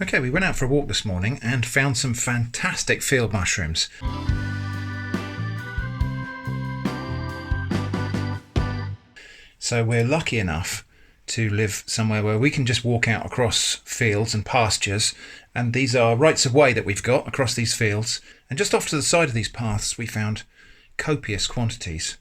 Okay, we went out for a walk this morning and found some fantastic field mushrooms. So we're lucky enough to live somewhere where we can just walk out across fields and pastures, and these are rights of way that we've got across these fields. And just off to the side of these paths we found copious quantities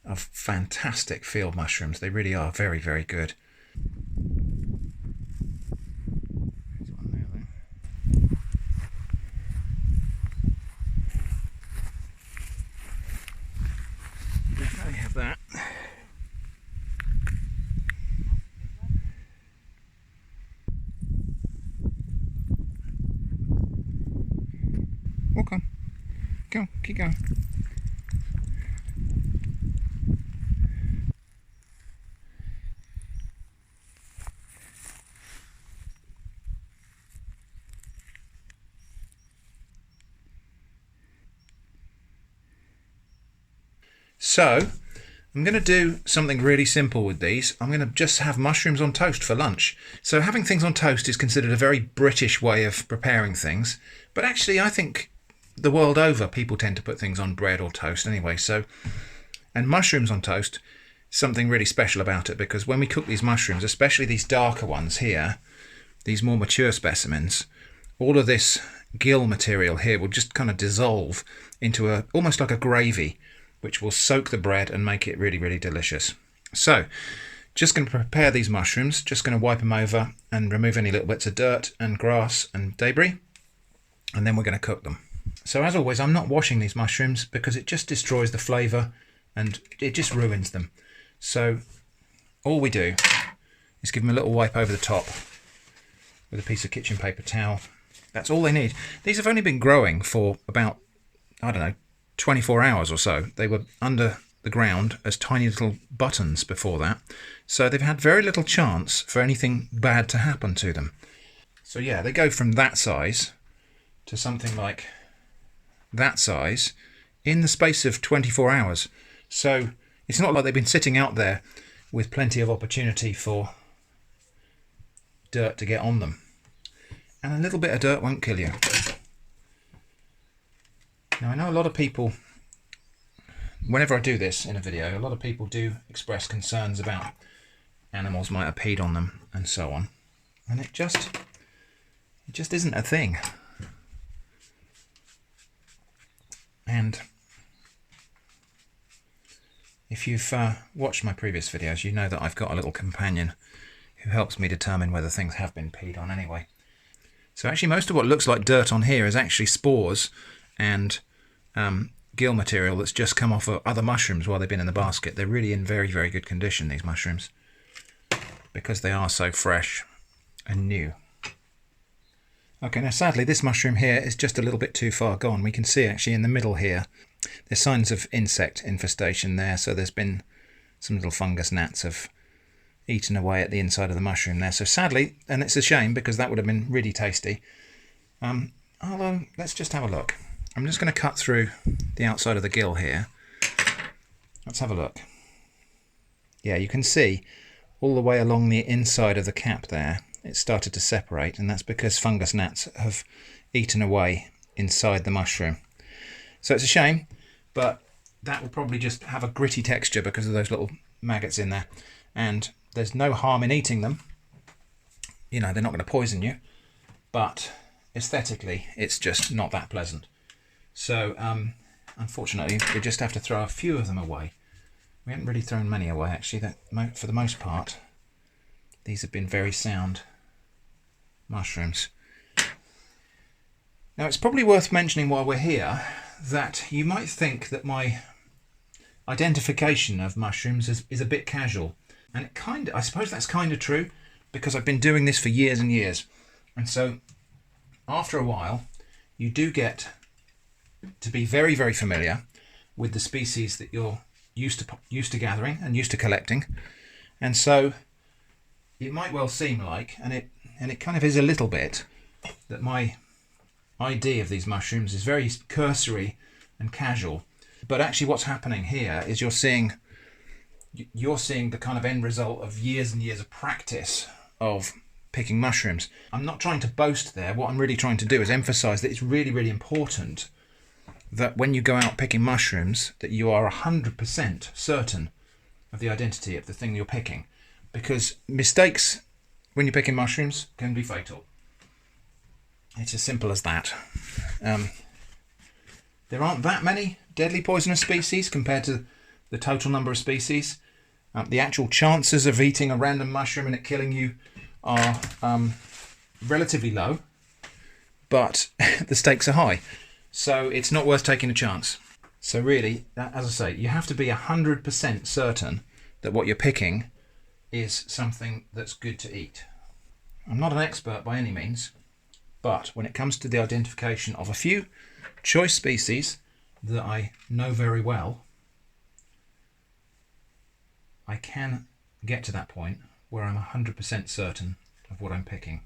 of fantastic field mushrooms. They really are very, very good. Definitely have that. Walk on. Go, keep going. So, I'm going to do something really simple with these. I'm going to just have mushrooms on toast for lunch. So having things on toast is considered a very British way of preparing things. But actually, I think the world over, people tend to put things on bread or toast anyway. And mushrooms on toast, something really special about it, because when we cook these mushrooms, especially these darker ones here, these more mature specimens, all of this gill material here will just kind of dissolve into almost like a gravy, which will soak the bread and make it really, really delicious. So, just going to prepare these mushrooms, just going to wipe them over and remove any little bits of dirt and grass and debris, and then we're going to cook them. So as always, I'm not washing these mushrooms because it just destroys the flavour and it just ruins them. So all we do is give them a little wipe over the top with a piece of kitchen paper towel. That's all they need. These have only been growing for about, I don't know, 24 hours or so. They were under the ground as tiny little buttons before that. So they've had very little chance for anything bad to happen to them. So yeah, they go from that size to something like that size in the space of 24 hours. So it's not like they've been sitting out there with plenty of opportunity for dirt to get on them. And a little bit of dirt won't kill you. Now I know a lot of people, whenever I do this in a video, a lot of people do express concerns about animals might have peed on them and so on. And it just isn't a thing. And if you've watched my previous videos, you know that I've got a little companion who helps me determine whether things have been peed on anyway. So actually most of what looks like dirt on here is actually spores and gill material that's just come off of other mushrooms while they've been in the basket. They're really in very, very good condition, these mushrooms, because they are so fresh and new. Okay, now sadly this mushroom here is just a little bit too far gone. We can see actually in the middle here, there's signs of insect infestation there, so there's been some little fungus gnats have eaten away at the inside of the mushroom there. So sadly, and it's a shame because that would have been really tasty, let's just have a look. I'm just going to cut through the outside of the gill here. Let's have a look. Yeah, you can see all the way along the inside of the cap there, it's started to separate, and that's because fungus gnats have eaten away inside the mushroom. So it's a shame, but that will probably just have a gritty texture because of those little maggots in there. And there's no harm in eating them. You know, they're not going to poison you, but aesthetically, it's just not that pleasant. So, unfortunately, we just have to throw a few of them away. We haven't really thrown many away, actually. For the most part, these have been very sound mushrooms. Now, it's probably worth mentioning while we're here that you might think that my identification of mushrooms is a bit casual. And I suppose that's kind of true, because I've been doing this for years and years. And so, after a while, you do get to be very, very familiar with the species that you're used to gathering and used to collecting. And so it might well seem like, and it kind of is a little bit, that my ID of these mushrooms is very cursory and casual. But actually what's happening here is you're seeing the kind of end result of years and years of practice of picking mushrooms. I'm not trying to boast there. What I'm really trying to do is emphasize that it's really, really important that when you go out picking mushrooms, that you are 100% certain of the identity of the thing you're picking, because mistakes when you're picking mushrooms can be fatal. It's as simple as that. There aren't that many deadly poisonous species compared to the total number of species. The actual chances of eating a random mushroom and it killing you are relatively low, but the stakes are high. So it's not worth taking a chance. So really, as I say, you have to be 100% certain that what you're picking is something that's good to eat. I'm not an expert by any means, but when it comes to the identification of a few choice species that I know very well, I can get to that point where I'm 100% certain of what I'm picking.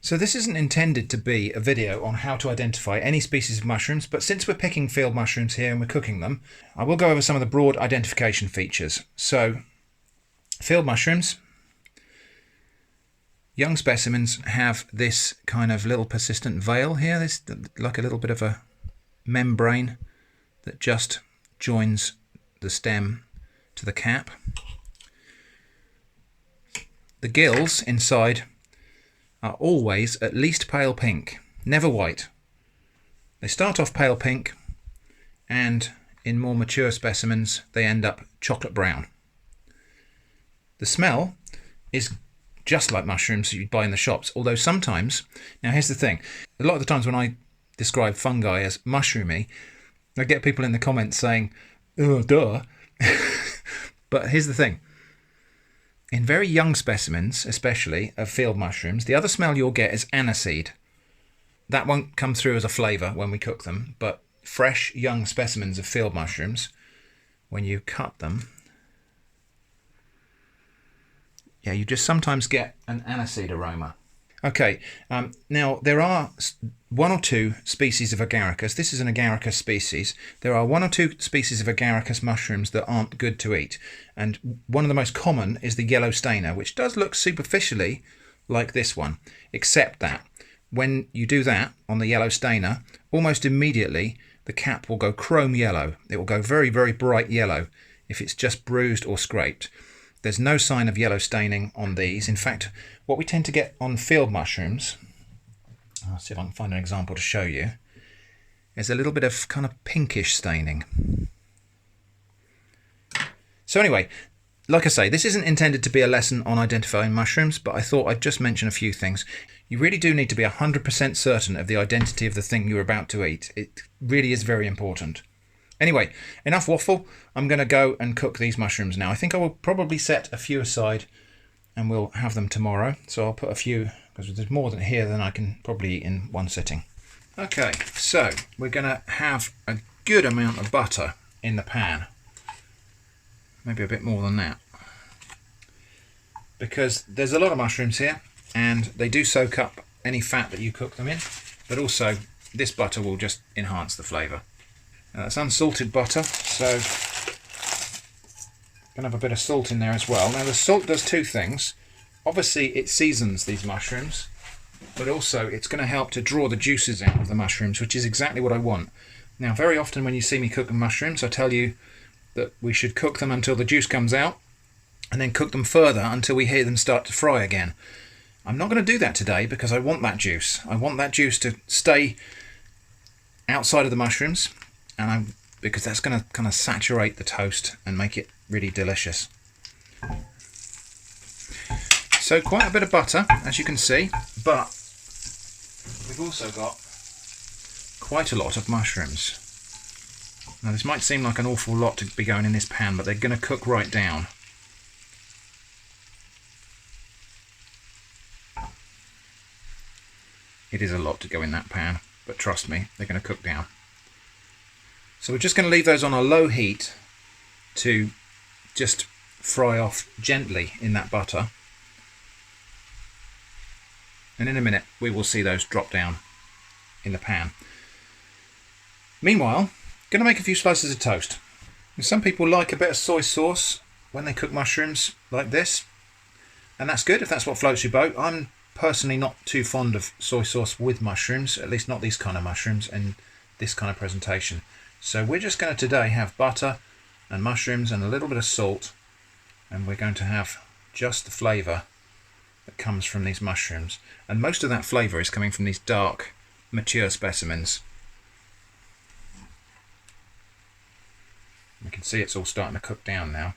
So this isn't intended to be a video on how to identify any species of mushrooms, but since we're picking field mushrooms here and we're cooking them, I will go over some of the broad identification features. So, field mushrooms, young specimens have this kind of little persistent veil here. This like a little bit of a membrane that just joins the stem to the cap. The gills inside are always at least pale pink, never white. They start off pale pink, and in more mature specimens they end up chocolate brown. The smell is just like mushrooms that you'd buy in the shops, although sometimes, now here's the thing, a lot of the times when I describe fungi as mushroomy, I get people in the comments saying, oh, duh. But here's the thing. In very young specimens, especially of field mushrooms, the other smell you'll get is aniseed. That won't come through as a flavour when we cook them, but fresh young specimens of field mushrooms, when you cut them, yeah, you just sometimes get an aniseed aroma. Okay, now there are one or two species of Agaricus. This is an Agaricus species. There are one or two species of Agaricus mushrooms that aren't good to eat. And one of the most common is the yellow stainer, which does look superficially like this one, except that when you do that on the yellow stainer, almost immediately the cap will go chrome yellow. It will go very, very bright yellow if it's just bruised or scraped. There's no sign of yellow staining on these. In fact, what we tend to get on field mushrooms, I'll see if I can find an example to show you, is a little bit of kind of pinkish staining. So anyway, like I say, this isn't intended to be a lesson on identifying mushrooms, but I thought I'd just mention a few things. You really do need to be 100% certain of the identity of the thing you're about to eat. It really is very important. Anyway, enough waffle. I'm going to go and cook these mushrooms now. I think I will probably set a few aside and we'll have them tomorrow. So I'll put a few, because there's more than here than I can probably eat in one sitting. Okay, so we're going to have a good amount of butter in the pan. Maybe a bit more than that. Because there's a lot of mushrooms here and they do soak up any fat that you cook them in. But also, this butter will just enhance the flavour. It's unsalted butter, so I'm going to have a bit of salt in there as well. Now the salt does two things. Obviously it seasons these mushrooms, but also it's going to help to draw the juices out of the mushrooms, which is exactly what I want. Now very often when you see me cooking mushrooms, I tell you that we should cook them until the juice comes out, and then cook them further until we hear them start to fry again. I'm not going to do that today because I want that juice. I want that juice to stay outside of the mushrooms, and because that's going to kind of saturate the toast and make it really delicious. So quite a bit of butter, as you can see, but we've also got quite a lot of mushrooms. Now this might seem like an awful lot to be going in this pan, but they're going to cook right down. It is a lot to go in that pan, but trust me, they're going to cook down. So we're just going to leave those on a low heat to just fry off gently in that butter. And in a minute we will see those drop down in the pan. Meanwhile, going to make a few slices of toast. And some people like a bit of soy sauce when they cook mushrooms like this, and that's good if that's what floats your boat. I'm personally not too fond of soy sauce with mushrooms, at least not these kind of mushrooms and this kind of presentation. So we're just going to today have butter and mushrooms and a little bit of salt, and we're going to have just the flavour that comes from these mushrooms. And most of that flavour is coming from these dark, mature specimens. We can see it's all starting to cook down now.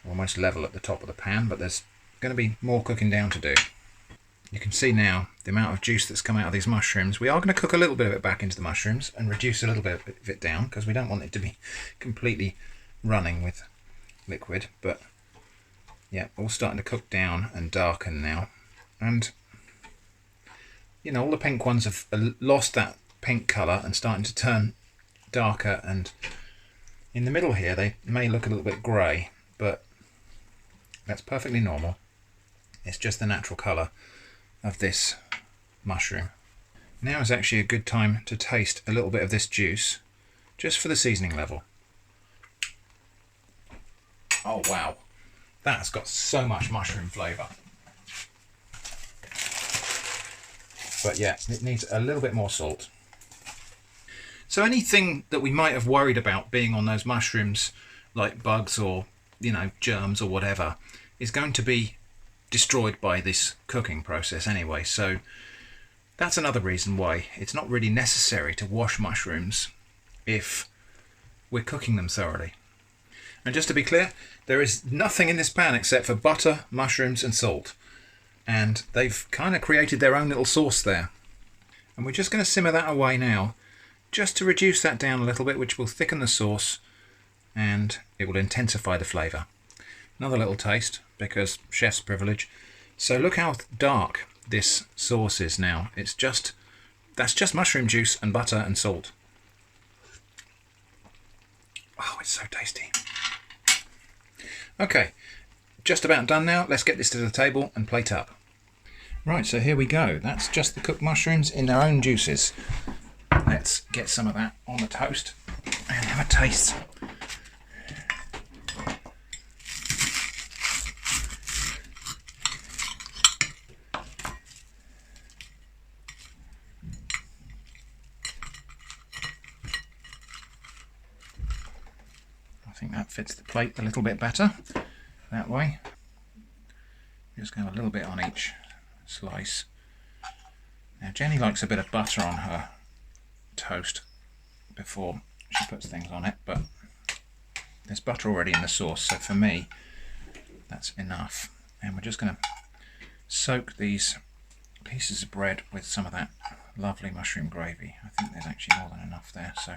Almost level at the top of the pan, but there's going to be more cooking down to do. You can see now the amount of juice that's come out of these mushrooms. We are going to cook a little bit of it back into the mushrooms and reduce a little bit of it down because we don't want it to be completely running with liquid. But yeah, all starting to cook down and darken now. And you know, all the pink ones have lost that pink colour and starting to turn darker, and in the middle here they may look a little bit grey, but that's perfectly normal. It's just the natural colour of this mushroom. Now is actually a good time to taste a little bit of this juice, just for the seasoning level. Oh wow, that's got so much mushroom flavour. But yeah, it needs a little bit more salt. So anything that we might have worried about being on those mushrooms, like bugs or, you know, germs or whatever, is going to be destroyed by this cooking process anyway. So that's another reason why it's not really necessary to wash mushrooms if we're cooking them thoroughly. And just to be clear, there is nothing in this pan except for butter, mushrooms and salt. And they've kind of created their own little sauce there. And we're just going to simmer that away now, just to reduce that down a little bit, which will thicken the sauce and it will intensify the flavour. Another little taste, because chef's privilege. So look how dark this sauce is now. That's just mushroom juice and butter and salt. Oh, it's so tasty. Okay, just about done now. Let's get this to the table and plate up. Right, so here we go. That's just the cooked mushrooms in their own juices. Let's get some of that on the toast and have a taste. I think that fits the plate a little bit better that way. Just go a little bit on each slice. Now Jenny likes a bit of butter on her toast before she puts things on it, but there's butter already in the sauce, so for me that's enough. And we're just going to soak these pieces of bread with some of that lovely mushroom gravy. I think there's actually more than enough there, so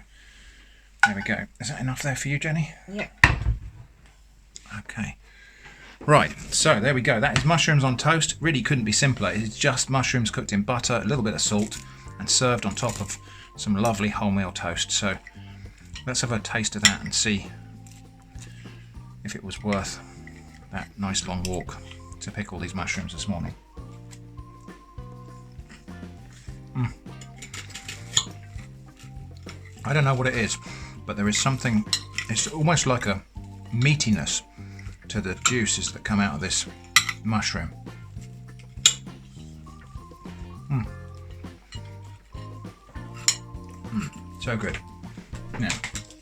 there we go. Is that enough there for you, Jenny? Yeah. Okay. Right, so there we go. That is mushrooms on toast. Really couldn't be simpler. It's just mushrooms cooked in butter, a little bit of salt, and served on top of some lovely wholemeal toast. So let's have a taste of that and see if it was worth that nice long walk to pick all these mushrooms this morning. I don't know what it is, but there is something, it's almost like a meatiness to the juices that come out of this mushroom. So good. Now,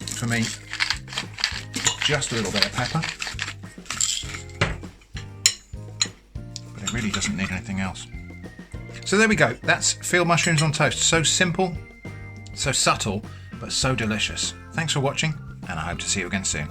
for me, just a little bit of pepper, but it really doesn't need anything else. So there we go. That's field mushrooms on toast. So simple, so subtle, but so delicious. Thanks for watching, and I hope to see you again soon.